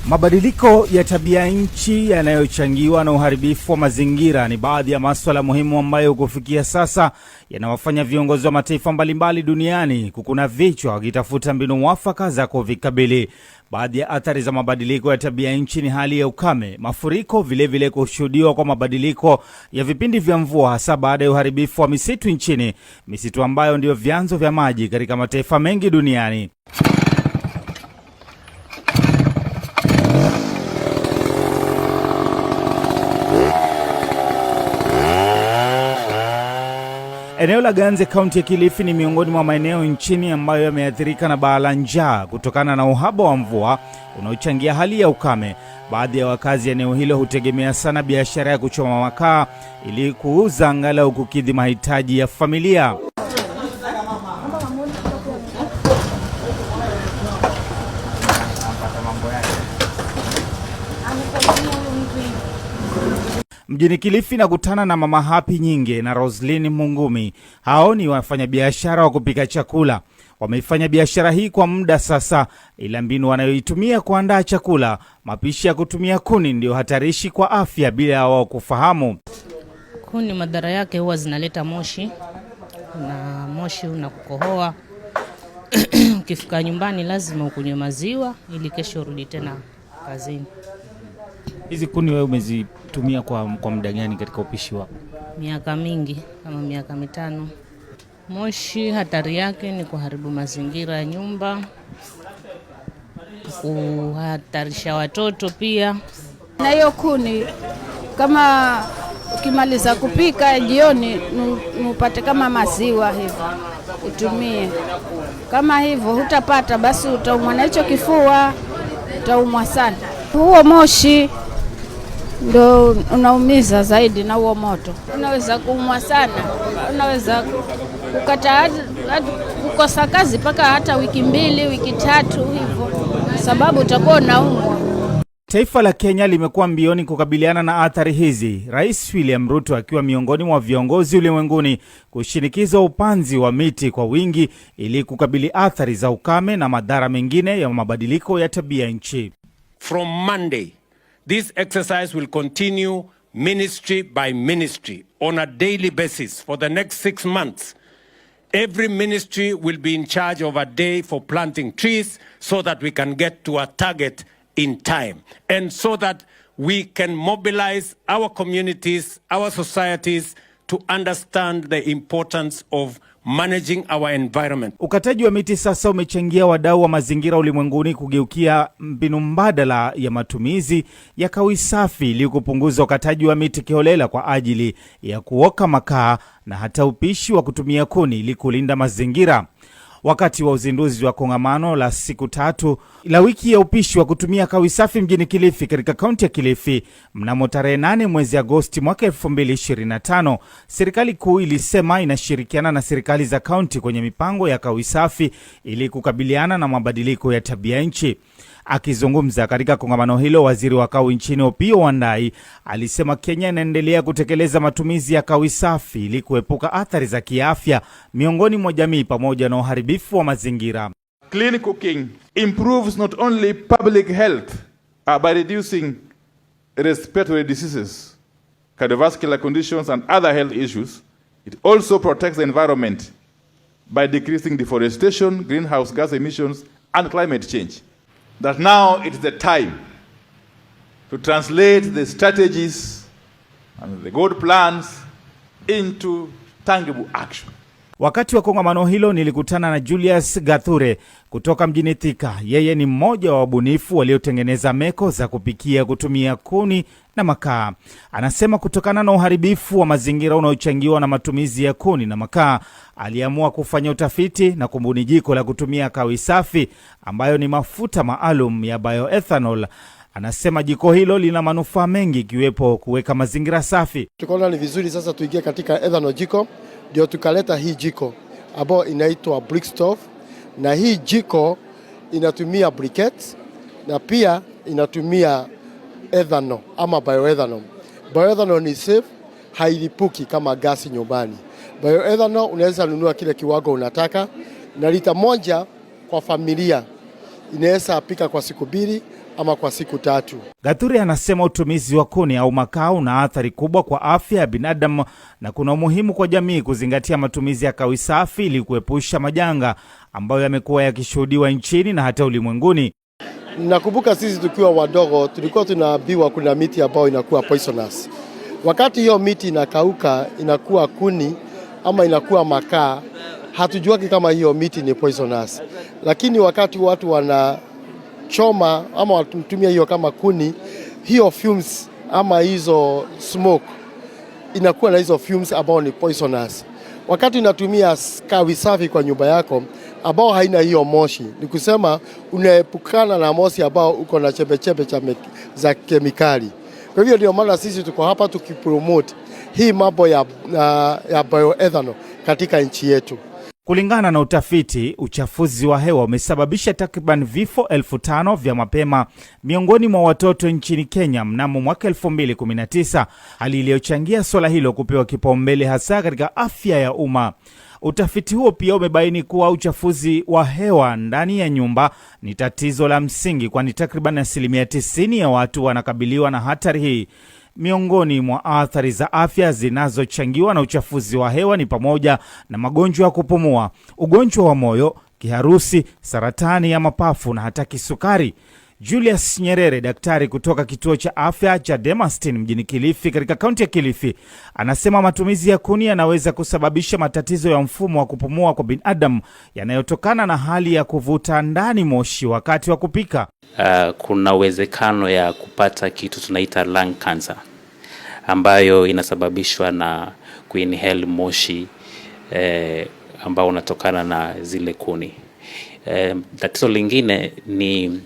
Mabadiliko ya tabia nchi yanayochangiwa na uharibifu wa mazingira ni baadhi ya masuala muhimu ambayo kufikia sasa yanawafanya viongozi wa mataifa mbalimbali duniani kukuna vichwa wakitafuta mbinu mwafaka za kuvikabili. Baadhi ya athari za mabadiliko ya tabia nchi ni hali ya ukame, mafuriko, vile kushuhudiwa kwa mabadiliko ya vipindi vya mvua, hasa baada ya uharibifu wa misitu nchini, misitu ambayo ndio vyanzo vya maji katika mataifa mengi duniani. Eneo la Ganze, kaunti ya Kilifi, ni miongoni mwa maeneo nchini ambayo yameathirika na baa la njaa kutokana na uhaba wa mvua unaochangia hali ya ukame. Baadhi ya wakazi eneo hilo hutegemea sana biashara ya kuchoma makaa ili kuuza angalau kukidhi mahitaji ya familia. Mjini Kilifi nakutana na Mama Happy Nyinge na Roslyn Mungumi. Hao ni wafanyabiashara wa kupika chakula. Wameifanya biashara hii kwa muda sasa, ila mbinu wanayoitumia kuandaa chakula, mapishi ya kutumia kuni, ndio hatarishi kwa afya bila wao kufahamu. Kuni madhara yake huwa zinaleta moshi, na moshi unakukohoa. Ukifika nyumbani lazima ukunywe maziwa ili kesho urudi tena kazini. Hizi kuni wewe umezitumia kwa muda gani katika upishi wako? Miaka mingi, kama miaka 5. Moshi hatari yake ni kuharibu mazingira ya nyumba, kuhatarisha watoto pia. Na hiyo kuni kama ukimaliza kupika jioni upate kama maziwa hivi utumie. Kama hivyo hutapata, basi utaumwa na hicho kifua, utaumwa sana. Huo moshi ndo unaumiza zaidi, na huo moto unaweza kuumwa sana, unaweza kukata kukosa kazi paka hata wiki 2, wiki 3 hivyo, sababu utakuwa unaumwa. Taifa la Kenya limekuwa mbioni kukabiliana na athari hizi, Rais William Ruto akiwa miongoni mwa viongozi ulimwenguni kushinikiza upanzi wa miti kwa wingi ili kukabili athari za ukame na madhara mengine ya mabadiliko ya tabia nchi. From Monday, this exercise will continue ministry by ministry on a daily basis for the next 6 months. Every ministry will be in charge of a day for planting trees so that we can get to our target in time, and so that we can mobilize our communities, our societies to understand the importance of managing our environment. Ukataji wa miti sasa umechangia wadau wa mazingira ulimwenguni kugeukia mbinu mbadala ya matumizi ya kawi safi ili kupunguza ukataji wa miti kiholela kwa ajili ya kuoka makaa na hata upishi wa kutumia kuni ili kulinda mazingira. Wakati wa uzinduzi wa kongamano la siku 3 la wiki ya upishi wa kutumia kawi safi mjini Kilifi katika kaunti ya Kilifi mnamo tarehe 8 mwezi Agosti mwaka 2025, serikali kuu ilisema inashirikiana na serikali za kaunti kwenye mipango ya kawi safi ili kukabiliana na mabadiliko ya tabia nchi. Akizungumza katika kongamano hilo, waziri wa kawi nchini Opiyo Wandayi alisema Kenya inaendelea kutekeleza matumizi ya kawi safi ili kuepuka athari za kiafya miongoni mwa jamii pamoja na uharibifu wa mazingira. Clean cooking improves not only public health by reducing respiratory diseases, cardiovascular conditions and other health issues. It also protects the environment by decreasing deforestation, greenhouse gas emissions and climate change. That now it is the time to translate the strategies and the good plans into tangible action. Wakati wa kongamano hilo nilikutana na Julius Gathure kutoka mjini Thika. Yeye ni mmoja wa wabunifu waliotengeneza meko za kupikia kutumia kuni na makaa. Anasema kutokana na uharibifu wa mazingira unaochangiwa na matumizi ya kuni na makaa, aliamua kufanya utafiti na kubuni jiko la kutumia kawi safi ambayo ni mafuta maalum ya bioethanol. Anasema jiko hilo lina manufaa mengi ikiwepo kuweka mazingira safi. Tukaona ni vizuri sasa tuingie katika ethanol jiko, ndio tukaleta hii jiko ambayo inaitwa brick stove, na hii jiko inatumia briquettes na pia inatumia ethanol ama bioethanol. Bioethanol ni safe, hailipuki kama gasi nyumbani. Bioethanol unaweza nunua kile kiwango unataka, na lita moja kwa familia inaweza pika kwa siku 2 ama kwa siku 3. Gathuri anasema utumizi wa kuni au makaa una athari kubwa kwa afya ya binadamu na kuna umuhimu kwa jamii kuzingatia matumizi ya kawi safi ili kuepusha majanga ambayo yamekuwa yakishuhudiwa nchini na hata ulimwenguni. Nakumbuka sisi tukiwa wadogo tulikuwa tunaambiwa kuna miti ambayo inakuwa poisonous. Wakati hiyo miti inakauka inakuwa kuni ama inakuwa makaa, hatujuaki kama hiyo miti ni poisonous. Lakini wakati watu wanachoma ama wanatumia hiyo kama kuni, hiyo fumes ama hizo smoke inakuwa na hizo fumes ambao ni poisonous. Wakati unatumia kawi safi kwa nyumba yako ambao haina hiyo moshi, ni kusema unaepukana na moshi ambao uko na chembe za kemikali. Kwa hivyo ndio maana sisi tuko hapa tukipromote hii mambo ya bioethanol katika nchi yetu. Kulingana na utafiti, uchafuzi wa hewa umesababisha takriban vifo 5,000 vya mapema miongoni mwa watoto nchini Kenya mnamo mwaka 2019, hali iliyochangia swala hilo kupewa kipaumbele hasa katika afya ya umma. Utafiti huo pia umebaini kuwa uchafuzi wa hewa ndani ya nyumba ni tatizo la msingi, kwani takriban 90% ya watu wanakabiliwa na hatari hii. Miongoni mwa athari za afya zinazochangiwa na uchafuzi wa hewa ni pamoja na magonjwa ya kupumua, ugonjwa wa moyo, kiharusi, saratani ya mapafu na hata kisukari. Julius Nyerere, daktari kutoka kituo cha afya cha Demastin mjini Kilifi katika kaunti ya Kilifi, anasema matumizi ya kuni yanaweza kusababisha matatizo ya mfumo wa kupumua kwa binadamu yanayotokana na hali ya kuvuta ndani moshi wakati wa kupika. Kuna uwezekano ya kupata kitu tunaita lung cancer ambayo inasababishwa na kuinhale moshi ambao unatokana na zile kuni. Tatizo lingine ni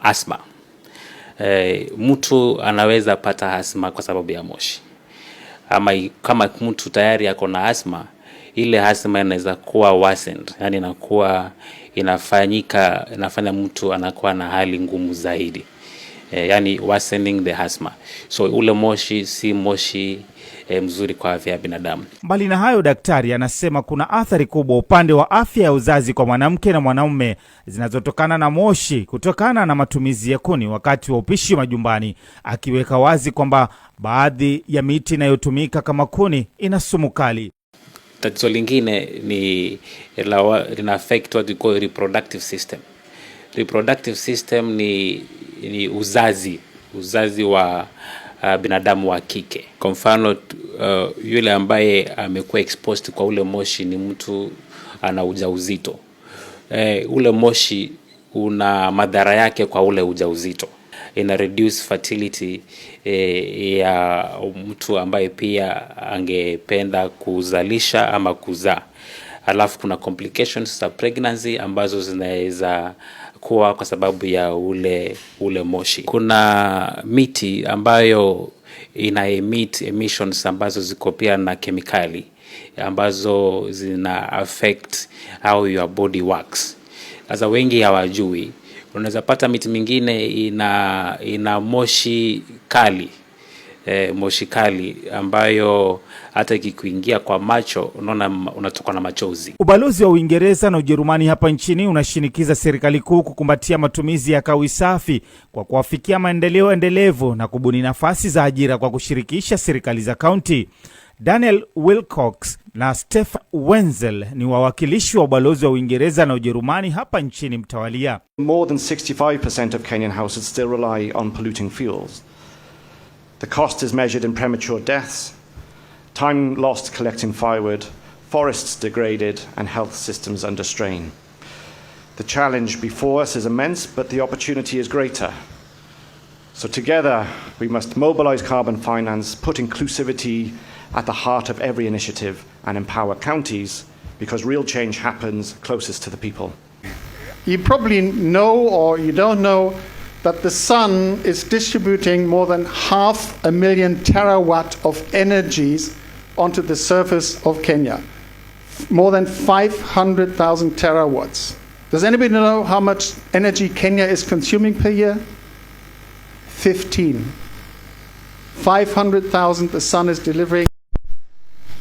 asma. Mtu anaweza pata asma kwa sababu ya moshi. Ama kama mtu tayari ako na asma, ile asma inaweza kuwa worsened, yani inafanya mtu anakuwa na hali ngumu zaidi. Yani worsening the asthma. So ule moshi si moshi mzuri kwa afya ya binadamu. Mbali na hayo, daktari anasema kuna athari kubwa upande wa afya ya uzazi kwa mwanamke na mwanaume zinazotokana na moshi kutokana na matumizi ya kuni wakati wa upishi majumbani, akiweka wazi kwamba baadhi ya miti inayotumika kama kuni ina sumu kali. Tatizo lingine ni lina affect what we call reproductive system. Reproductive system ni uzazi wa binadamu wa kike. Kwa mfano yule ambaye amekuwa exposed kwa ule moshi ni mtu ana ujauzito. Ule moshi una madhara yake kwa ule ujauzito. Ina reduce fertility ya mtu ambaye pia angependa kuzalisha ama kuzaa. Alafu kuna complications za pregnancy ambazo zinaweza kuwa kwa sababu ya ule moshi. Kuna miti ambayo ina emit emissions ambazo ziko pia na kemikali ambazo zina affect how your body works. Sasa wengi hawajui. Unaweza pata miti mingine ina moshi kali. Moshi kali ambayo hata ikikuingia kwa macho unaona unatoka na machozi. Ubalozi wa Uingereza na Ujerumani hapa nchini unashinikiza serikali kuu kukumbatia matumizi ya kawi safi kwa kuafikia maendeleo endelevu na kubuni nafasi za ajira kwa kushirikisha serikali za kaunti. Daniel Wilcox na Stefan Wenzel ni wawakilishi wa ubalozi wa Uingereza na Ujerumani hapa nchini mtawalia. More than 65% of Kenyan houses still rely on polluting fuels. The cost is measured in premature deaths, time lost collecting firewood, forests degraded, and health systems under strain. The challenge before us is immense, but the opportunity is greater. So together, we must mobilize carbon finance, put inclusivity at the heart of every initiative, and empower counties, because real change happens closest to the people. You probably know, or you don't know, that the sun is distributing more than 500,000 terawatt of energies onto the surface of Kenya. More than 500,000 terawatts. Does anybody know how much energy Kenya is consuming per year? 15. 500,000 the sun is delivering,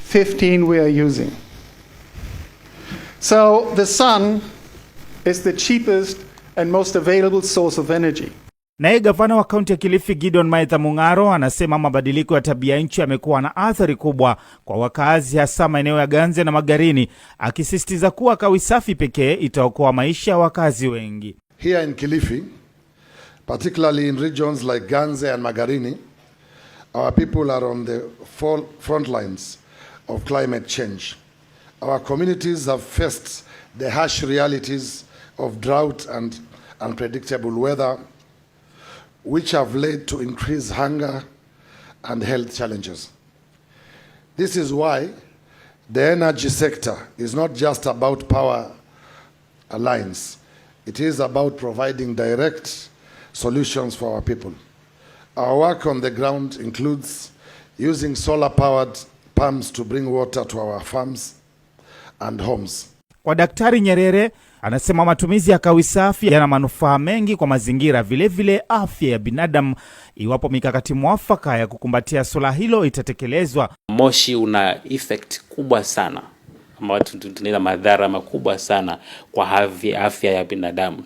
15 we are using. So the sun is the cheapest and most available source of energy. Naye gavana wa kaunti ya Kilifi Gideon Maitha Mung'aro anasema mabadiliko ya tabia nchi yamekuwa na athari kubwa kwa wakazi, hasa maeneo ya Ganze na Magarini, akisisitiza kuwa kawi safi pekee itaokoa maisha ya wakazi wengi. Here in Kilifi, particularly in regions like Ganze and Magarini, our people are on the front lines of climate change. Our communities have faced the harsh realities of drought and unpredictable weather, which have led to increased hunger and health challenges. This is why the energy sector is not just about power lines. It is about providing direct solutions for our people. Our work on the ground includes using solar-powered pumps to bring water to our farms and homes. Kwa Daktari Nyerere, anasema matumizi ya kawi safi yana manufaa mengi kwa mazingira, vile afya ya binadamu, iwapo mikakati mwafaka ya kukumbatia swala hilo itatekelezwa. Moshi una effect kubwa sana, ama watu tunaweza madhara makubwa sana kwa afya ya binadamu.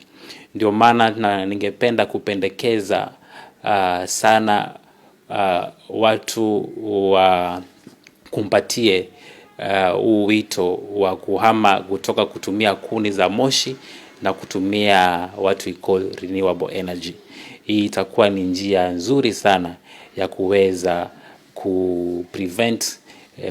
Ndio maana ningependa kupendekeza sana watu wa kumpatie wito wa kuhama kutoka kutumia kuni za moshi na kutumia what we call renewable energy. Hii itakuwa ni njia nzuri sana ya kuweza kuprevent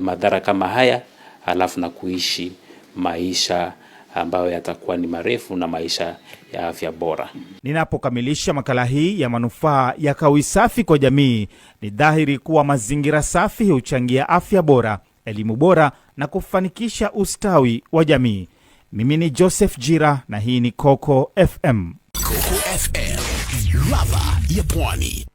madhara kama haya, alafu na kuishi maisha ambayo yatakuwa ni marefu na maisha ya afya bora. Ninapokamilisha makala hii ya manufaa ya kawi safi kwa jamii, ni dhahiri kuwa mazingira safi huchangia afya bora, elimu bora na kufanikisha ustawi wa jamii. Mimi ni Joseph Jira na hii ni Coco FM. Coco FM, ladha ya Pwani.